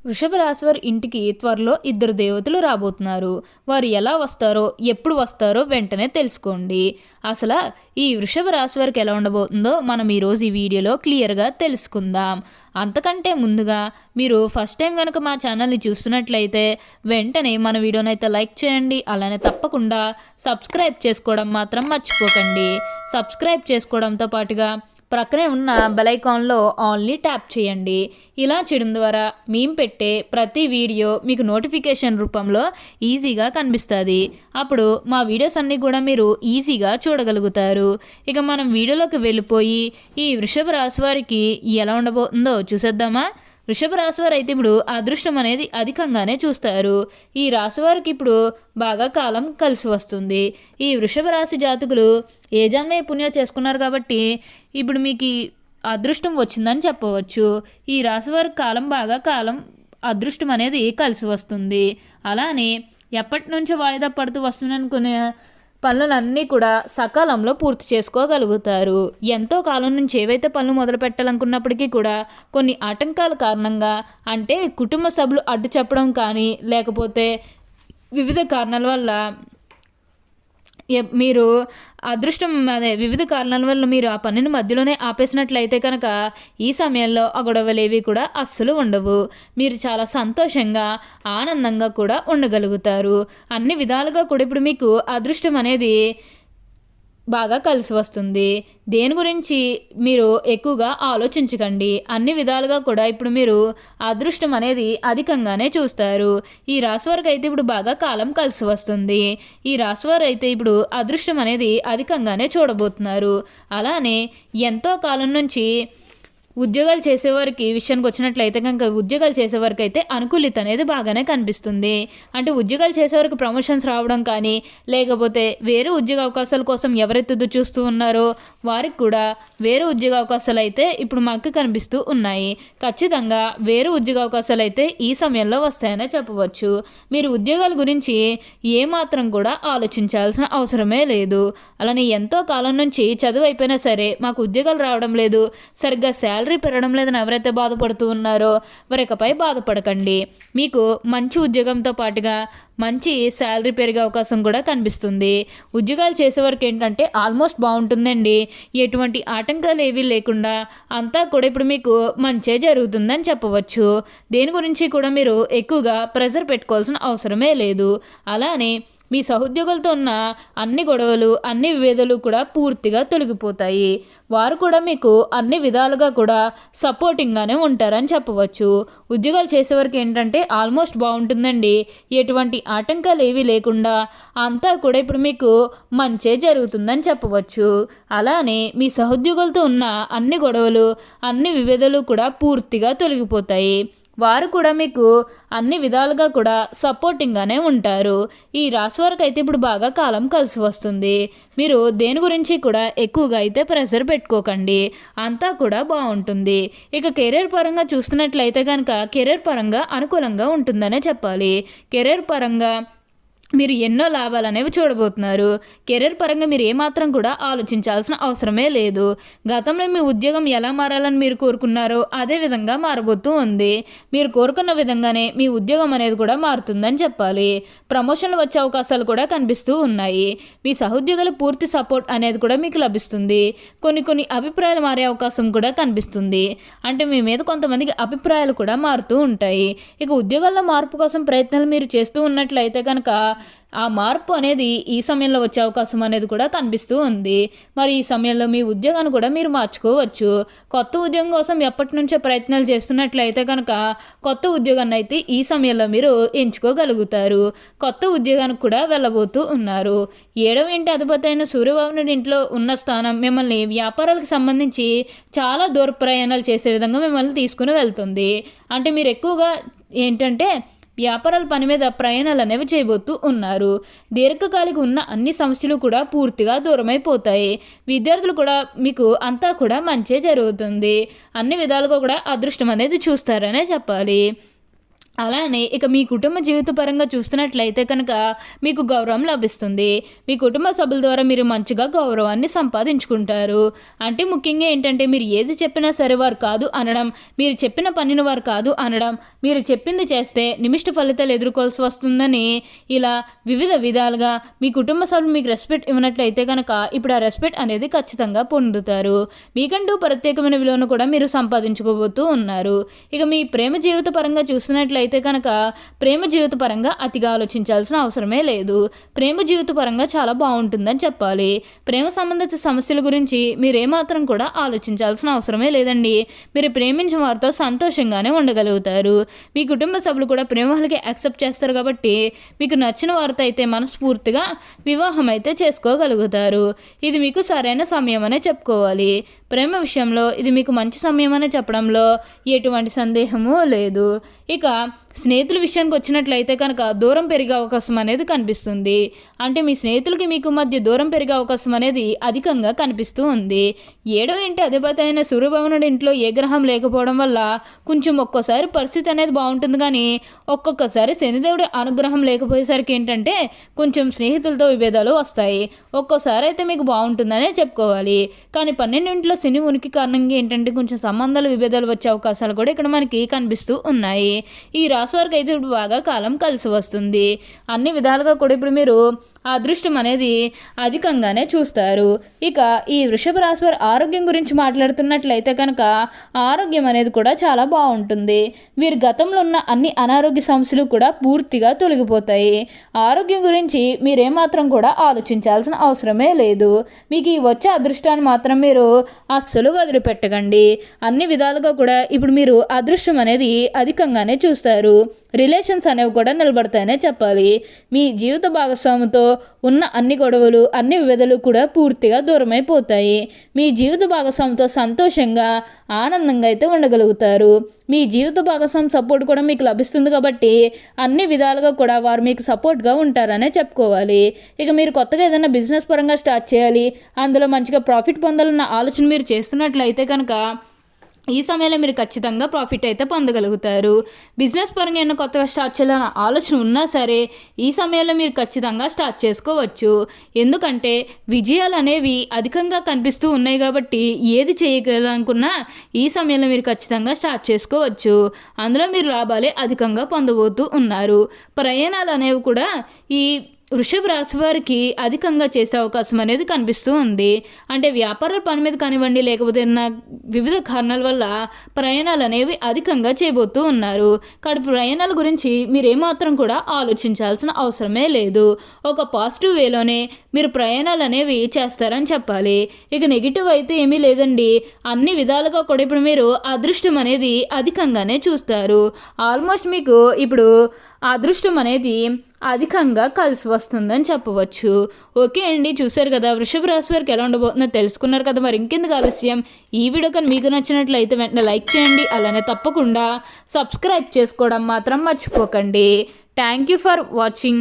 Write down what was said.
వృషభ రాశి వారి ఇంటికి త్వరలో ఇద్దరు దేవతలు రాబోతున్నారు. వారు ఎలా వస్తారో, ఎప్పుడు వస్తారో వెంటనే తెలుసుకోండి. అసలు ఈ వృషభ రాశి వారికి ఎలా ఉండబోతుందో మనం ఈరోజు ఈ వీడియోలో క్లియర్గా తెలుసుకుందాం. అంతకంటే ముందుగా మీరు ఫస్ట్ టైం కనుక మా ఛానల్ని చూస్తున్నట్లయితే వెంటనే మన వీడియోనైతే లైక్ చేయండి. అలానే తప్పకుండా సబ్స్క్రైబ్ చేసుకోవడం మాత్రం మర్చిపోకండి. సబ్స్క్రైబ్ చేసుకోవడంతో పాటుగా ప్రక్కనే ఉన్న బెల్ ఐకాన్లో ఆల్ని ట్యాప్ చేయండి. ఇలా చేయడం ద్వారా మేము పెట్టే ప్రతి వీడియో మీకు నోటిఫికేషన్ రూపంలో ఈజీగా కనిపిస్తుంది. అప్పుడు మా వీడియోస్ అన్నీ కూడా మీరు ఈజీగా చూడగలుగుతారు. ఇక మనం వీడియోలోకి వెళ్ళిపోయి ఈ వృషభ రాశి వారికి ఎలా ఉండబోతుందో చూసేద్దామా. వృషభ రాశి వారు అయితే ఇప్పుడు అదృష్టం అనేది అధికంగానే చూస్తారు. ఈ రాశి వారికి ఇప్పుడు బాగా కాలం కలిసి వస్తుంది. ఈ వృషభ రాశి జాతకులు ఏ జన్మే పుణ్యం చేసుకున్నారు కాబట్టి ఇప్పుడు మీకు అదృష్టం వచ్చిందని చెప్పవచ్చు. ఈ రాశి వారికి కాలం అదృష్టం అనేది కలిసి వస్తుంది. అలానే ఎప్పటి నుంచో వాయిదా పడుతూ వస్తుందనుకునే పనులన్నీ కూడా సకాలంలో పూర్తి చేసుకోగలుగుతారు. ఎంతో కాలం నుంచి ఏవైతే పనులు మొదలు పెట్టాలనుకున్నప్పటికీ కూడా కొన్ని ఆటంకాల కారణంగా, అంటే కుటుంబ సభ్యులు అడ్డు చెప్పడం కానీ లేకపోతే వివిధ కారణాల వల్ల మీరు వివిధ కారణాల వల్ల మీరు ఆ పనిని మధ్యలోనే ఆపేసినట్లయితే కనుక ఈ సమయంలో ఆ గొడవలేవి కూడా అస్సలు ఉండవు. మీరు చాలా సంతోషంగా ఆనందంగా కూడా ఉండగలుగుతారు. అన్ని విధాలుగా కూడా ఇప్పుడు మీకు అదృష్టం అనేది బాగా కలిసి వస్తుంది. దేని గురించి మీరు ఎక్కువగా ఆలోచించకండి. అన్ని విధాలుగా కూడా ఇప్పుడు మీరు అదృష్టం అనేది అధికంగానే చూస్తారు. ఈ రాశివారికి అయితే ఇప్పుడు బాగా కాలం కలిసి వస్తుంది. ఈ రాశివారు అయితే ఇప్పుడు అదృష్టం అనేది అధికంగానే చూడబోతున్నారు. అలానే ఎంతో కాలం నుంచి ఉద్యోగాలు చేసేవారికి విషయానికి వచ్చినట్లయితే కనుక ఉద్యోగాలు చేసేవారికి అయితే అనుకూలిత అనేది బాగానే కనిపిస్తుంది. అంటే ఉద్యోగాలు చేసేవారికి ప్రమోషన్స్ రావడం కానీ లేకపోతే వేరే ఉద్యోగ అవకాశాల కోసం ఎవరైతే ఎదురు చూస్తూ ఉన్నారో వారికి కూడా వేరే ఉద్యోగ అవకాశాలు అయితే ఇప్పుడు మాకు కనిపిస్తూ ఉన్నాయి. ఖచ్చితంగా వేరే ఉద్యోగ అవకాశాలు అయితే ఈ సమయంలో వస్తాయనే చెప్పవచ్చు. మీరు ఉద్యోగాల గురించి ఏమాత్రం కూడా ఆలోచించాల్సిన అవసరమే లేదు. అలానే ఎంతో కాలం నుంచి చదువు అయిపోయినా సరే మాకు ఉద్యోగాలు రావడం లేదు, సరిగ్గా శాలరీ పెరగడం లేదని ఎవరైతే బాధపడుతూ ఉన్నారో వారికపై బాధపడకండి. మీకు మంచి ఉద్యోగంతో పాటుగా మంచి శాలరీ పెరిగే అవకాశం కూడా కనిపిస్తుంది. ఉద్యోగాలు చేసేవారికి ఏంటంటే ఆల్మోస్ట్ బాగుంటుందండి. ఎటువంటి ఆటంకాలు ఏవీ లేకుండా అంతా కూడా ఇప్పుడు మీకు మంచే జరుగుతుందని చెప్పవచ్చు. దేని గురించి కూడా మీరు ఎక్కువగా ప్రెజర్ పెట్టుకోవాల్సిన అవసరమే లేదు. అలానే మీ సహోద్యోగులతో ఉన్న అన్ని గొడవలు, అన్ని విభేదాలు కూడా పూర్తిగా తొలగిపోతాయి. వారు కూడా మీకు అన్ని విధాలుగా కూడా సపోర్టింగ్గానే ఉంటారని చెప్పవచ్చు. ఉద్యోగాలు చేసేవారికి ఏంటంటే ఆల్మోస్ట్ బాగుంటుందండి. ఎటువంటి ఆటంకాలు ఏవీ లేకుండా అంతా కూడా ఇప్పుడు మీకు మంచే జరుగుతుందని చెప్పవచ్చు. అలానే మీ సహోద్యోగులతో ఉన్న అన్ని గొడవలు, అన్ని విభేదాలు కూడా పూర్తిగా తొలగిపోతాయి. వారు కూడా మీకు అన్ని విధాలుగా కూడా సపోర్టింగ్గానే ఉంటారు. ఈ రాశి వారికి అయితే ఇప్పుడు బాగా కాలం కలిసి వస్తుంది. మీరు దేని గురించి కూడా ఎక్కువగా అయితే ప్రెషర్ పెట్టుకోకండి. అంతా కూడా బాగుంటుంది. ఇక కెరీర్ పరంగా చూస్తున్నట్లయితే కనుక కెరీర్ పరంగా అనుకూలంగా ఉంటుందనే చెప్పాలి. కెరీర్ పరంగా మీరు ఎన్నో లాభాలు అనేవి చూడబోతున్నారు. కెరీర్ పరంగా మీరు ఏమాత్రం కూడా ఆలోచించాల్సిన అవసరమే లేదు. గతంలో మీ ఉద్యోగం ఎలా మారాలని మీరు కోరుకున్నారో అదే విధంగా మారబోతూ ఉంది. మీరు కోరుకున్న విధంగానే మీ ఉద్యోగం అనేది కూడా మారుతుందని చెప్పాలి. ప్రమోషన్లు వచ్చే అవకాశాలు కూడా కనిపిస్తూ ఉన్నాయి. మీ సహోద్యోగుల పూర్తి సపోర్ట్ అనేది కూడా మీకు లభిస్తుంది. కొన్ని అభిప్రాయాలు మారే అవకాశం కూడా కనిపిస్తుంది. అంటే మీ మీద కొంతమందికి అభిప్రాయాలు కూడా మారుతూ ఉంటాయి. ఇక ఉద్యోగాల్లో మార్పు కోసం ప్రయత్నాలు మీరు చేస్తూ ఉన్నట్లయితే కనుక ఆ మార్పు అనేది ఈ సమయంలో వచ్చే అవకాశం అనేది కూడా కనిపిస్తూ ఉంది. మరి ఈ సమయంలో మీ ఉద్యోగాన్ని కూడా మీరు మార్చుకోవచ్చు. కొత్త ఉద్యోగం కోసం ఎప్పటి నుంచో ప్రయత్నాలు చేస్తున్నట్లయితే కనుక కొత్త ఉద్యోగాన్ని అయితే ఈ సమయంలో మీరు ఎంచుకోగలుగుతారు. కొత్త ఉద్యోగానికి కూడా వెళ్ళబోతూ ఉన్నారు. 7వ ఇంటి అధిపతి అయిన సూర్యబాబుని ఇంట్లో ఉన్న స్థానం మిమ్మల్ని వ్యాపారాలకు సంబంధించి చాలా దూర ప్రయాణాలు చేసే విధంగా మిమ్మల్ని తీసుకుని వెళ్తుంది. అంటే మీరు ఎక్కువగా ఏంటంటే వ్యాపారాల పని మీద ప్రయాణాలు అనేవి చేయబోతూ ఉన్నారు. దీర్ఘకాలిక ఉన్న అన్ని సమస్యలు కూడా పూర్తిగా దూరమైపోతాయి. విద్యార్థులు కూడా మీకు అంతా కూడా మంచే జరుగుతుంది. అన్ని విధాలుగా కూడా అదృష్టం అనేది చూస్తారనే చెప్పాలి. అలానే ఇక మీ కుటుంబ జీవిత పరంగా చూస్తున్నట్లయితే కనుక మీకు గౌరవం లభిస్తుంది. మీ కుటుంబ సభ్యుల ద్వారా మీరు మంచిగా గౌరవాన్ని సంపాదించుకుంటారు. అంటే ముఖ్యంగా ఏంటంటే మీరు ఏది చెప్పినా సరే వారు కాదు అనడం, మీరు చెప్పిన పనిని వారు కాదు అనడం, మీరు చెప్పింది చేస్తే నిమిష్ట ఫలితాలు ఎదుర్కోవాల్సి వస్తుందని ఇలా వివిధ విధాలుగా మీ కుటుంబ సభ్యులు మీకు రెస్పెక్ట్ ఇవ్వనట్లయితే కనుక ఇప్పుడు ఆ రెస్పెక్ట్ అనేది ఖచ్చితంగా పొందుతారు. మీకంటూ ప్రత్యేకమైన విలువను కూడా మీరు సంపాదించుకోబోతూ ఉన్నారు. ఇక మీ ప్రేమ జీవిత పరంగా చూస్తున్నట్లయితే కనుక ప్రేమ జీవిత పరంగా అతిగా ఆలోచించాల్సిన అవసరమే లేదు. ప్రేమ జీవిత పరంగా చాలా బాగుంటుందని చెప్పాలి. ప్రేమ సంబంధిత సమస్యల గురించి మీరేమాత్రం కూడా ఆలోచించాల్సిన అవసరమే లేదండి. మీరు ప్రేమించిన వారితో సంతోషంగానే ఉండగలుగుతారు. మీ కుటుంబ సభ్యులు కూడా ప్రేమలకి యాక్సెప్ట్ చేస్తారు కాబట్టి మీకు నచ్చిన వారితో అయితే మనస్ఫూర్తిగా వివాహం అయితే చేసుకోగలుగుతారు. ఇది మీకు సరైన సమయం అనే చెప్పుకోవాలి. ప్రేమ విషయంలో ఇది మీకు మంచి సమయం అనే చెప్పడంలో ఎటువంటి సందేహము లేదు. ఇక స్నేహితుల విషయానికి వచ్చినట్లయితే కనుక దూరం పెరిగే అవకాశం అనేది కనిపిస్తుంది. అంటే మీ స్నేహితులకి మీకు మధ్య దూరం పెరిగే అవకాశం అనేది అధికంగా కనిపిస్తూ ఉంది. 7వ ఇంటి అధిపతి అయిన సూర్యభవనుడి ఇంట్లో ఏ గ్రహం లేకపోవడం వల్ల కొంచెం ఒక్కోసారి పరిస్థితి అనేది బాగుంటుంది, కానీ ఒక్కొక్కసారి శనిదేవుడి అనుగ్రహం లేకపోయేసరికి ఏంటంటే కొంచెం స్నేహితులతో విభేదాలు వస్తాయి. ఒక్కోసారి అయితే మీకు బాగుంటుందనే చెప్పుకోవాలి. కానీ 12 ఇంట్లో శని ఉనికి కారణంగా ఏంటంటే కొంచెం సంబంధాలు విభేదాలు వచ్చే అవకాశాలు కూడా ఇక్కడ మనకి కనిపిస్తూ ఉన్నాయి. ఈ రాశి వారికి అయితే ఇప్పుడు బాగా కాలం కలిసి వస్తుంది. అన్ని విధాలుగా కూడా ఇప్పుడు మీరు అదృష్టం అనేది అధికంగానే చూస్తారు. ఇక ఈ వృషభ రాశి వారి ఆరోగ్యం గురించి మాట్లాడుతున్నట్లయితే కనుక ఆరోగ్యం అనేది కూడా చాలా బాగుంటుంది. వీరి గతంలో ఉన్న అన్ని అనారోగ్య సమస్యలు కూడా పూర్తిగా తొలగిపోతాయి. ఆరోగ్యం గురించి మీరేమాత్రం కూడా ఆలోచించాల్సిన అవసరమే లేదు. మీకు ఈ వచ్చే అదృష్టాన్ని మాత్రం మీరు అస్సలు వదిలిపెట్టకండి. అన్ని విధాలుగా కూడా ఇప్పుడు మీరు అదృష్టం అనేది అధికంగానే చూస్తారు. రిలేషన్స్ అనేవి కూడా నిలబడతాయనే చెప్పాలి. మీ జీవిత భాగస్వామితో ఉన్న అన్ని గొడవలు, అన్ని విభేదాలు కూడా పూర్తిగా దూరమైపోతాయి. మీ జీవిత భాగస్వామితో సంతోషంగా ఆనందంగా అయితే ఉండగలుగుతారు. మీ జీవిత భాగస్వామి సపోర్ట్ కూడా మీకు లభిస్తుంది కాబట్టి అన్ని విధాలుగా కూడా వారు మీకు సపోర్ట్గా ఉంటారనే చెప్పుకోవాలి. ఇక మీరు కొత్తగా ఏదైనా బిజినెస్ పరంగా స్టార్ట్ చేయాలి, అందులో మంచిగా ప్రాఫిట్ పొందాలన్న ఆలోచన మీరు చేస్తున్నట్లయితే కనుక ఈ సమయంలో మీరు ఖచ్చితంగా ప్రాఫిట్ అయితే పొందగలుగుతారు. బిజినెస్ పరంగా ఏమైనా కొత్తగా స్టార్ట్ చేయాలన్న ఆలోచన ఉన్నా సరే ఈ సమయంలో మీరు ఖచ్చితంగా స్టార్ట్ చేసుకోవచ్చు. ఎందుకంటే విజయాలు అనేవి అధికంగా కనిపిస్తూ ఉన్నాయి కాబట్టి ఏది చేయగలనుకున్నా ఈ సమయంలో మీరు ఖచ్చితంగా స్టార్ట్ చేసుకోవచ్చు. అందులో మీరు లాభాలే అధికంగా పొందబోతూ ఉన్నారు. ప్రయాణాలు అనేవి కూడా ఈ వృషభ రాశి వారికి అధికంగా చేసే అవకాశం అనేది కనిపిస్తూ ఉంది. అంటే వ్యాపారాల పని మీద కానివ్వండి, లేకపోతే వివిధ కారణాల వల్ల ప్రయాణాలు అనేవి అధికంగా చేయబోతూ ఉన్నారు. కాబట్టి ప్రయాణాల గురించి మీరు ఏమాత్రం కూడా ఆలోచించాల్సిన అవసరమే లేదు. ఒక పాజిటివ్ వేలోనే మీరు ప్రయాణాలు అనేవి చేస్తారని చెప్పాలి. ఇక నెగిటివ్ అయితే ఏమీ లేదండి. అన్ని విధాలుగా కూడా ఇప్పుడు మీరు అదృష్టం అనేది అధికంగానే చూస్తారు. ఆల్మోస్ట్ మీకు ఇప్పుడు అదృష్టం అనేది అధికంగా కలిసి వస్తుందని చెప్పవచ్చు. ఓకే అండి, చూశారు కదా వృషభ రాశి వారికి ఎలా ఉండబోతుందో తెలుసుకున్నారు కదా. మరి ఇంకెందుకు ఆలస్యం, ఈ వీడియో కానీ మీకు నచ్చినట్లయితే వెంటనే లైక్ చేయండి. అలానే తప్పకుండా సబ్స్క్రైబ్ చేసుకోవడం మాత్రం మర్చిపోకండి. Thank you for watching.